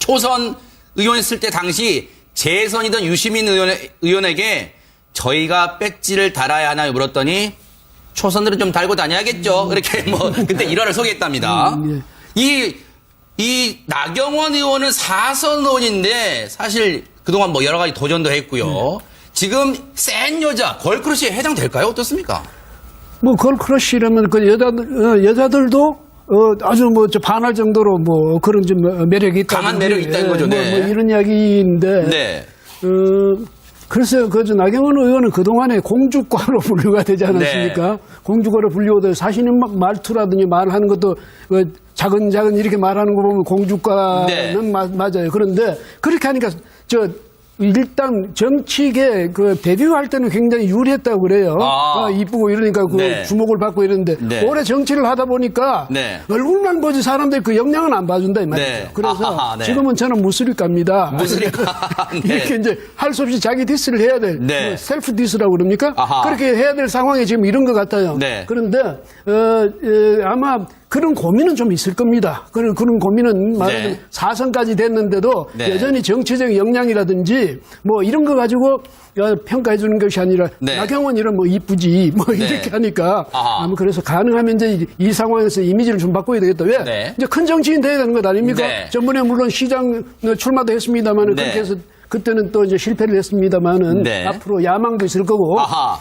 초선 의원했을 때 당시 재선이던 유시민 의원에게 저희가 배지를 달아야 하나 물었더니 초선들은 좀 달고 다녀야겠죠. 이렇게 뭐 그때 일화를 소개했답니다. 이 나경원 의원은 4선 의원인데 사실 그동안 뭐 여러 가지 도전도 했고요. 지금 센 여자 걸크러쉬에 해당될까요? 어떻습니까? 뭐 걸크러쉬라면 그 여자들도 아주 뭐 저 반할 정도로 뭐 그런 좀 매력이 있다. 강한 매력이 있다는 거죠. 네. 뭐 이런 이야기인데. 네. 글쎄요, 나경원 의원은 그동안에 공주과로 분류가 되지 않았습니까? 네. 공주과로 분류가 사실은 막 말투라든지 말하는 것도 자근자근 이렇게 말하는 거 보면 공주과는 네. 맞아요. 그런데 그렇게 하니까 일단 정치계 데뷔할 때는 굉장히 유리했다고 그래요. 이쁘고 이러니까 네. 주목을 받고 이러는데 네. 오래 정치를 하다 보니까 네. 얼굴만 보지 사람들이 그 영향은 안 봐준다 이 말이죠. 네. 그래서 네. 지금은 저는 무술입갑니다. 무술입가. 네. 이렇게 이제 할 수 없이 자기 디스를 해야 될 네. 셀프 디스라고 그럽니까? 아하. 그렇게 해야 될 상황이 지금 이런 것 같아요. 네. 그런데 아마 그런 고민은 좀 있을 겁니다. 그런 고민은 말하자면 네. 4선까지 됐는데도 네. 여전히 정치적 역량이라든지 뭐 이런 거 가지고 평가해 주는 것이 아니라 네. 나경원이는 뭐 이쁘지 뭐 네. 이렇게 하니까 아하. 아마 그래서 가능하면 이제 이 상황에서 이미지를 좀 바꿔야 되겠다. 왜? 네. 이제 큰 정치인 돼야 되는 것 아닙니까? 네. 전번에 물론 시장 출마도 했습니다만 네. 그렇게 해서 그때는 또 이제 실패를 했습니다만은 네. 앞으로 야망도 있을 거고 아하.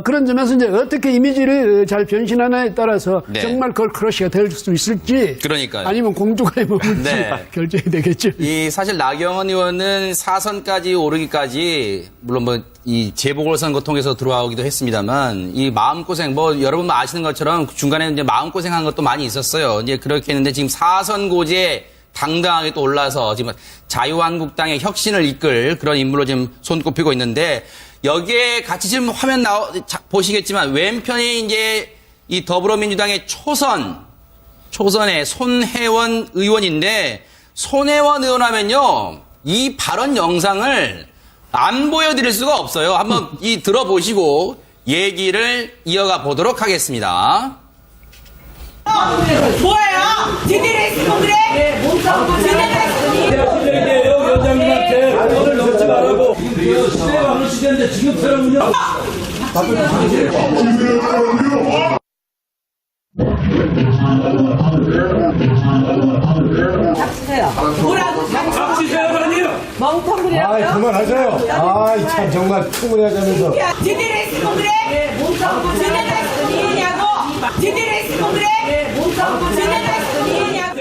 그런 점에서 이제 어떻게 이미지를 잘 변신하냐에 따라서 네. 정말 걸크러쉬가 될 수 있을지 그러니까요. 아니면 공주가에 머물지 네. 결정이 되겠죠. 사실 나경원 의원은 4선까지 오르기까지 물론 뭐 이 재보궐선거 통해서 들어오기도 했습니다만 이 마음고생 뭐 여러분 아시는 것처럼 중간에 이제 마음고생한 것도 많이 있었어요. 이제 그렇게 했는데 지금 4선 고지에 당당하게 또 올라서 지금 자유한국당의 혁신을 이끌 그런 인물로 지금 손꼽히고 있는데 여기에 같이 지금 화면 보시겠지만 왼편에 이제 이 더불어민주당의 초선의 손혜원 의원인데 손혜원 의원 하면요 이 발언 영상을 안 보여드릴 수가 없어요. 한번 들어보시고 얘기를 이어가 보도록 하겠습니다. 뭐예요? 디디레이스 동그래? 시대인데요, 위원장님한테 돈을 넣지 말라고. 시대가 어느 시대인데 지금처럼요. 뭐라고? 박지세요, 멍텅구리라고요? 그만하세요. 참 정말 충분히 하자면서. 디디레이스 동그래? 디디레이스 동그래냐고? 디디레이스 동그래? 디디레이스 동그래냐고?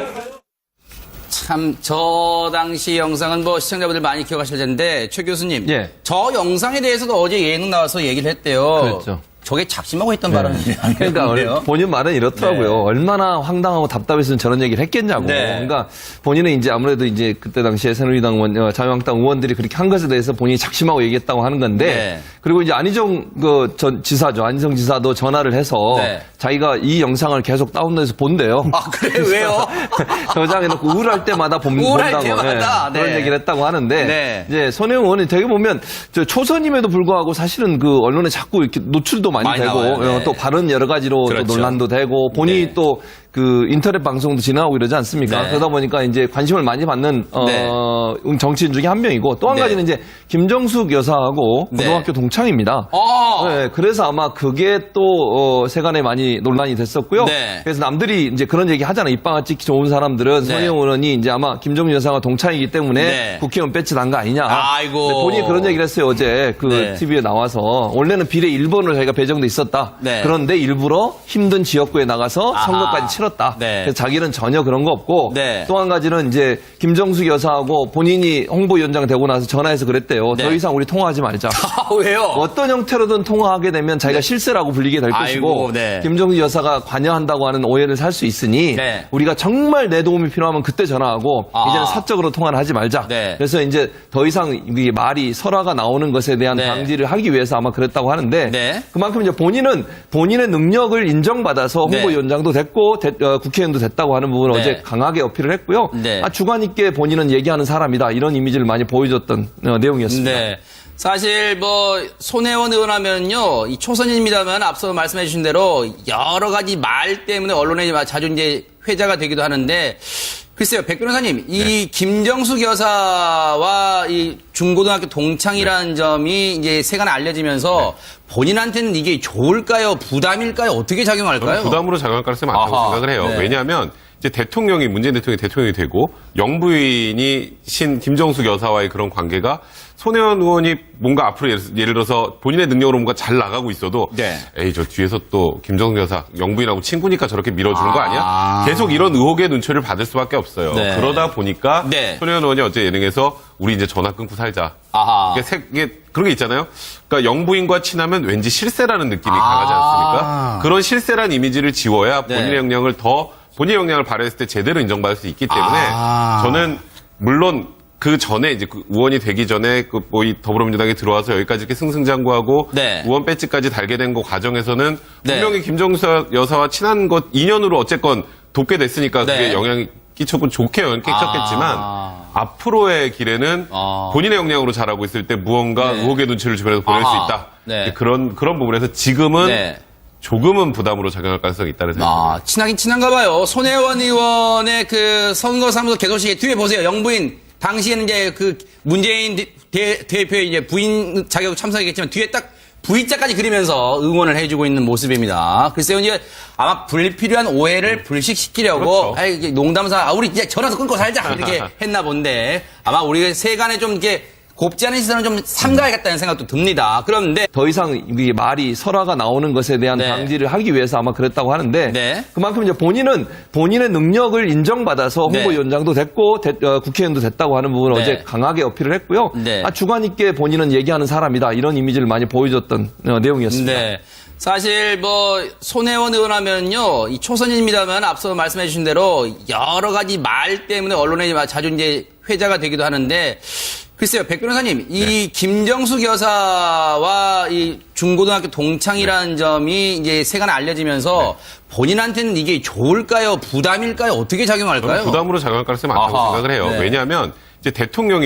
참, 저 당시 영상은 뭐 시청자분들 많이 기억하실 텐데, 최 교수님. 예. 저 영상에 대해서도 어제 예능 나와서 얘기를 했대요. 그랬죠. 저게 작심하고 했던 발언이에요. 그러니까 본인 말은 이렇더라고요. 네. 얼마나 황당하고 답답했으면 저런 얘기를 했겠냐고. 네. 그러니까 본인은 이제 아무래도 이제 그때 당시에 새누리당 의원, 자유한국당 의원들이 그렇게 한 것에 대해서 본인이 작심하고 얘기했다고 하는 건데, 네. 그리고 이제 안희정 전 지사죠. 안희정 지사도 전화를 해서 네. 자기가 이 영상을 계속 다운로드해서 본대요. 아, 그래요? 왜요? 저장해놓고 우울할 때마다 우울할 본다고 때마다? 네. 그런 얘기를 했다고 하는데 네. 이제 손혜원 의원이 되게 보면 저 초선임에도 불구하고 사실은 그 언론에 자꾸 이렇게 노출도 많이 되고 나와요. 네. 또 발언 여러 가지로 또 그렇죠. 논란도 되고 본인이 네. 또 그 인터넷 방송도 진행하고 이러지 않습니까? 네. 그러다 보니까 이제 관심을 많이 받는 네. 정치인 중에 한 명이고 또 한 네. 가지는 이제 김정숙 여사하고 네. 고등학교 동창입니다. 네, 그래서 아마 그게 또 세간에 많이 논란이 됐었고요. 네. 그래서 남들이 이제 그런 얘기 하잖아요. 입방아 찍기 좋은 사람들은 네. 손혜원 의원이 이제 아마 김정숙 여사가 동창이기 때문에 네. 국회의원 배치 단 거 아니냐. 아이고. 근데 본인이 그런 얘기를 했어요. 어제 그 네. TV에 나와서 원래는 비례 1번으로 자기가 배정돼 있었다. 네. 그런데 일부러 힘든 지역구에 나가서 아하. 선거까지 치렀다. 네. 그래서 자기는 전혀 그런 거 없고 네. 또 한 가지는 이제 김정숙 여사하고 본인이 홍보위원장 되고 나서 전화해서 그랬대요. 네. 더 이상 우리 통화하지 말자. 아, 왜요? 어떤 형태로든 통화하게 되면 자기가 실세라고 불리게 될 아이고, 것이고 네. 김정숙 여사가 관여한다고 하는 오해를 살 수 있으니 네. 우리가 정말 내 도움이 필요하면 그때 전화하고 아. 이제는 사적으로 통화를 하지 말자. 네. 그래서 이제 더 이상 이 말이 설화가 나오는 것에 대한 네. 방지를 하기 위해서 아마 그랬다고 하는데 네. 그만큼 이제 본인은 본인의 능력을 인정받아서 네. 홍보위원장도 됐고 국회의원도 됐다고 하는 부분을 네. 어제 강하게 어필을 했고요. 네. 주관 있게 본인은 얘기하는 사람이다. 이런 이미지를 많이 보여줬던 내용이었습니다. 네. 사실 뭐 손혜원 의원 하면요 이 초선입니다만 앞서 말씀해 주신 대로 여러 가지 말 때문에 언론에 자주 이제 회자가 되기도 하는데 글쎄요, 백 변호사님, 이 김정숙 여사와 이 중고등학교 동창이라는 점이 이제 세간에 알려지면서 본인한테는 이게 좋을까요? 부담일까요? 어떻게 작용할까요? 부담으로 작용할 가능성이 많다고 아하. 생각을 해요. 네. 왜냐하면 이제 문재인 대통령이 대통령이 되고 영부인이 신 김정숙 여사와의 그런 관계가 손혜원 의원이 뭔가 앞으로 예를 들어서 본인의 능력으로 뭔가 잘 나가고 있어도 네. 에이 저 뒤에서 또 김정숙 여사 영부인하고 친구니까 저렇게 밀어주는 거 아니야? 아. 계속 이런 의혹의 눈초리를 받을 수밖에 없어요. 네. 그러다 보니까 네. 손혜원 의원이 어제 예능에서 우리 이제 전화 끊고 살자. 아하. 이게 그런 게 있잖아요. 그러니까 영부인과 친하면 왠지 실세라는 느낌이 아. 강하지 않습니까? 그런 실세라는 이미지를 지워야 네. 본인의 역량을 발휘했을 때 제대로 인정받을 수 있기 때문에 아. 저는 물론 그 전에 이제 그 의원이 되기 전에 이 더불어민주당에 들어와서 여기까지 이렇게 승승장구하고 네. 의원 배지까지 달게 된 거 과정에서는 네. 분명히 김정숙 여사와 친한 것 인연으로 어쨌건 돕게 됐으니까 그게 네. 영향이 끼쳤고 좋게 영향이 끼쳤겠지만 아. 앞으로의 길에는 아. 본인의 역량으로 잘하고 있을 때 무언가 네. 의혹의 눈치를 주변에서 보낼 아하. 수 있다. 네. 그런 부분에서 지금은 네. 조금은 부담으로 작용할 가능성이 있다는 생각입니다. 아, 친하긴 친한가 봐요. 손혜원 의원의 그 선거사무소 개소식에 뒤에 보세요. 영부인. 당시에는 이제 그 문재인 대표의 이제 부인 자격 참석했지만 뒤에 딱 V자까지 그리면서 응원을 해주고 있는 모습입니다. 글쎄요, 이제 아마 불필요한 오해를 불식시키려고, 그렇죠. 아이, 이게 농담사, 우리 이제 전화도 끊고 살자. 이렇게 했나 본데, 아마 우리 세간에 좀 이렇게 곱지 않은 시선을 좀 삼가야겠다는 생각도 듭니다. 그런데, 더 이상 이 말이 설화가 나오는 것에 대한 네. 방지를 하기 위해서 아마 그랬다고 하는데 네. 그만큼 이제 본인은 본인의 능력을 인정받아서 네. 홍보위원장도 됐고 국회의원도 됐다고 하는 부분을 네. 어제 강하게 어필을 했고요. 네. 주관 있게 본인은 얘기하는 사람이다 이런 이미지를 많이 보여줬던 내용이었습니다. 네. 사실 손혜원 의원 하면요, 이 초선입니다만 앞서 말씀해 주신 대로 여러 가지 말 때문에 언론에 자주 이제 회자가 되기도 하는데, 글쎄요, 백 변호사님, 이 김정숙 여사와 이 중고등학교 동창이라는 점이 이제 세간에 알려지면서 본인한테는 이게 좋을까요? 부담일까요? 어떻게 작용할까요? 부담으로 작용할 가능성이 많다고 아하. 생각을 해요. 네. 왜냐하면 이제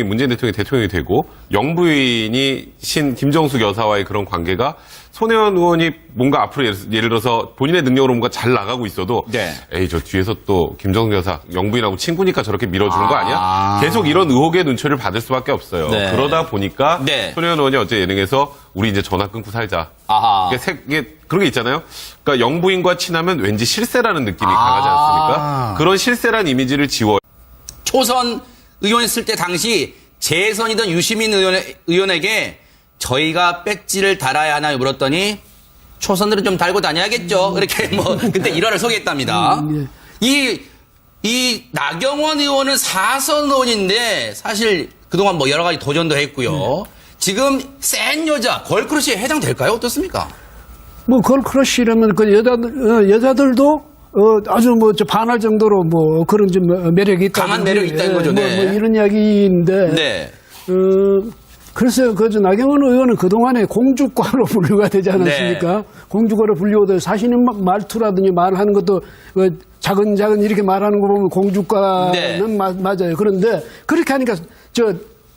문재인 대통령이 대통령이 되고 영부인이 신 김정숙 여사와의 그런 관계가 손혜원 의원이 뭔가 앞으로 예를 들어서 본인의 능력으로 뭔가 잘 나가고 있어도 네. 에이 저 뒤에서 또 김정숙 여사 영부인하고 친구니까 저렇게 밀어주는 거 아니야? 아. 계속 이런 의혹의 눈초리를 받을 수밖에 없어요. 네. 그러다 보니까 네. 손혜원 의원이 어제 예능에서 우리 이제 전화 끊고 살자. 아하. 이게 그런 게 있잖아요. 그러니까 영부인과 친하면 왠지 실세라는 느낌이 아. 강하지 않습니까? 그런 실세라는 이미지를 지워. 초선 의원했을 때 당시 재선이던 유시민 의원에게 저희가 배지를 달아야 하나요? 물었더니 초선들은 좀 달고 다녀야겠죠. 이렇게 그때 일화를 소개했답니다. 이 나경원 의원은 4선 의원인데 사실 그동안 여러 가지 도전도 했고요. 지금 센 여자 걸크러쉬에 해당될까요? 어떻습니까? 걸크러쉬라면 그 여자들도 아주 반할 정도로 그런 좀 매력이 있다. 강한 매력이 있다는 거죠. 네. 이런 이야기인데. 네. 글쎄요, 나경원 의원은 그동안에 공주과로 분류가 되지 않았습니까? 네. 공주과로 분류가 사실은 말투라든지 말하는 것도 자근자근 이렇게 말하는 거 보면 공주과는 네. 맞아요. 그런데 그렇게 하니까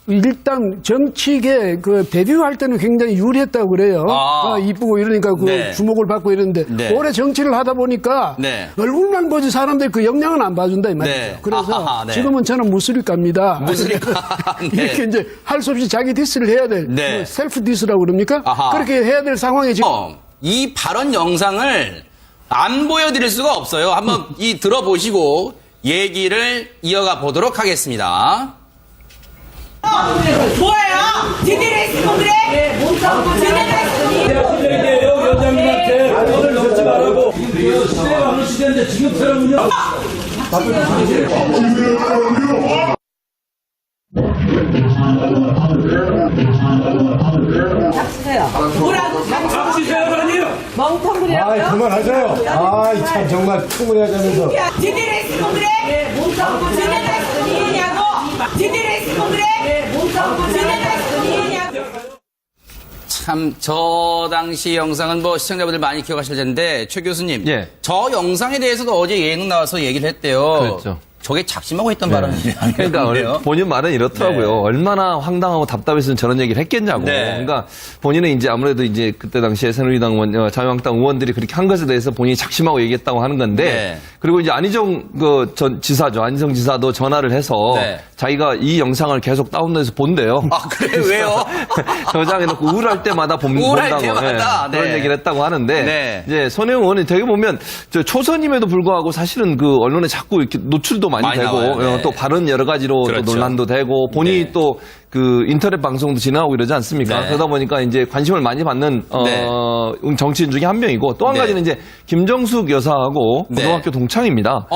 일단 정치계 데뷔할 때는 굉장히 유리했다고 그래요. 아. 이쁘고 이러니까 네. 주목을 받고 이러는데 네. 오래 정치를 하다 보니까 네. 얼굴만 보지 사람들이 그 역량은 안 봐준다 이 말이죠. 네. 그래서 아하, 네. 지금은 저는 무스릴까입니다. 무스릴까. 네. 이렇게 이제 할 수 없이 자기 디스를 해야 될 네. 셀프 디스라고 그럽니까? 아하. 그렇게 해야 될 상황에 지금 이 발언 영상을 안 보여드릴 수가 없어요. 한번 들어보시고 얘기를 이어가 보도록 하겠습니다. 뭐예요? 제대로 했으면 그래? 제대로 했으면 얘기해요, 위원장님한테. 오늘 넣지 말라고. 시대가 어느 시대인데 지금처럼요. 뭐라고 박지세요, 멍텅구리라고요? 그만하세요. 참 정말 충분히 하자면서. 제대로 했으면 그래? 제대로 했으면 이해냐고? 제대로 했으면 그래? 제대로 했으면 이해냐고? 참, 저 당시 영상은 시청자분들 많이 기억하실 텐데, 최 교수님. 예. 저 영상에 대해서도 어제 예능 나와서 얘기를 했대요. 그랬죠. 저게 작심하고 했던 발언이 그러니까 아니에요? 본인 말은 이렇더라고요. 네. 얼마나 황당하고 답답했으면 저런 얘기를 했겠냐고. 네. 그러니까 본인은 이제 아무래도 이제 그때 당시에 새누리당 자유한국당 의원들이 그렇게 한 것에 대해서 본인이 작심하고 얘기했다고 하는 건데 네. 그리고 이제 안희정 전 지사죠. 안희정 지사도 전화를 해서 네. 자기가 이 영상을 계속 다운로드해서 본대요. 아, 그래 왜요? 저장해놓고 우울할 때마다 우울할 본다고 때마다, 네. 그런 얘기를 했다고 하는데 네. 이제 손혜원 의원이 되게 보면 저 초선임에도 불구하고 사실은 그 언론에 자꾸 이렇게 노출도 많이 많이 되고 나와요. 네. 또 발언 여러 가지로 또 그렇죠. 논란도 되고 본인이 네. 또 그 인터넷 방송도 진행하고 이러지 않습니까? 네. 그러다 보니까 이제 관심을 많이 받는 네. 정치인 중에 한 명이고 또 한 네. 가지는 이제 김정숙 여사하고 네. 고등학교 동창입니다.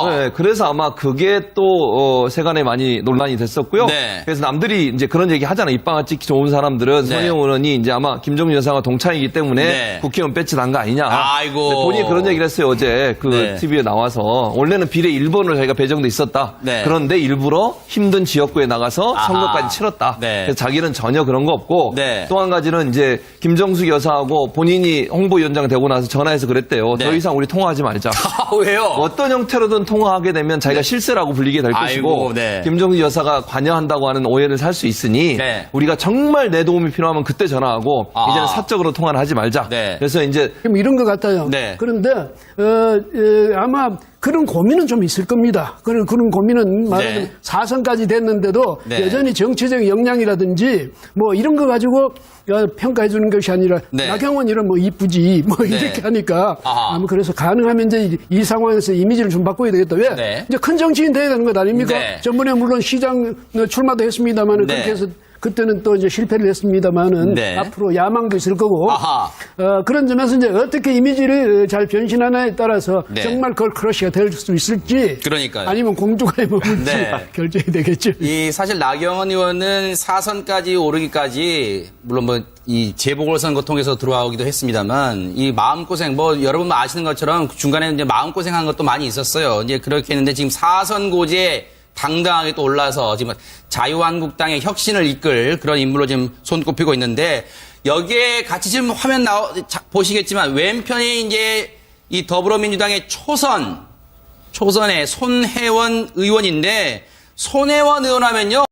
네, 그래서 아마 그게 또 세간에 많이 논란이 됐었고요. 네. 그래서 남들이 이제 그런 얘기 하잖아요. 입방아 찍기 좋은 사람들은 네. 손혜원 의원이 이제 아마 김정숙 여사가 동창이기 때문에 네. 국회의원 배치 단 거 아니냐. 아이고. 네, 본인이 그런 얘기를 했어요. 어제 그 네. TV에 나와서 원래는 비례 1번으로 자기가 배정돼 있었다. 네. 그런데 일부러 힘든 지역구에 나가서 아하. 선거까지 치렀다. 네. 그래서 자기는 전혀 그런 거 없고 네. 또 한 가지는 이제 김정숙 여사하고 본인이 홍보위원장 되고 나서 전화해서 그랬대요. 네. 더 이상 우리 통화하지 말자. 아, 왜요? 어떤 형태로든 통화하게 되면 자기가 실세라고 불리게 될 아이고, 것이고 네. 김정숙 여사가 관여한다고 하는 오해를 살 수 있으니 네. 우리가 정말 내 도움이 필요하면 그때 전화하고 아. 이제는 사적으로 통화를 하지 말자. 네. 그래서 이제 좀 이런 것 같아요. 네. 그런데 아마 그런 고민은 좀 있을 겁니다. 그런 고민은 말하자면 네. 4선까지 됐는데도 네. 여전히 정치적 역량이라든지 뭐 이런 거 가지고 평가해 주는 것이 아니라 네. 나경원 이런 뭐 이쁘지 뭐 네. 이렇게 하니까 아하. 아마 그래서 가능하면 이제 이 상황에서 이미지를 좀 바꿔야 되겠다. 왜? 네. 이제 큰 정치인 돼야 되는 것 아닙니까? 네. 전번에 물론 시장 출마도 했습니다만 네. 그렇게 해서 그때는 또 이제 실패를 했습니다만은 네. 앞으로 야망도 있을 거고 아하. 그런 점에서 이제 어떻게 이미지를 잘 변신하냐에 따라서 네. 정말 그걸 크러쉬가 될 수 있을지 그러니까요. 아니면 공주가에 머물지 네. 결정이 되겠죠. 이 사실 나경원 의원은 4선까지 오르기까지 물론 뭐 이 재보궐선거 통해서 들어오기도 했습니다만 이 마음고생 뭐 여러분 아시는 것처럼 중간에 이제 마음고생한 것도 많이 있었어요. 이제 그렇게 했는데 지금 4선 고지에 당당하게 또 올라서 지금 자유한국당의 혁신을 이끌 그런 인물로 지금 손꼽히고 있는데 여기에 같이 지금 화면 보시겠지만 왼편이 이제 이 더불어민주당의 초선의 손혜원 의원인데 손혜원 의원 하면요.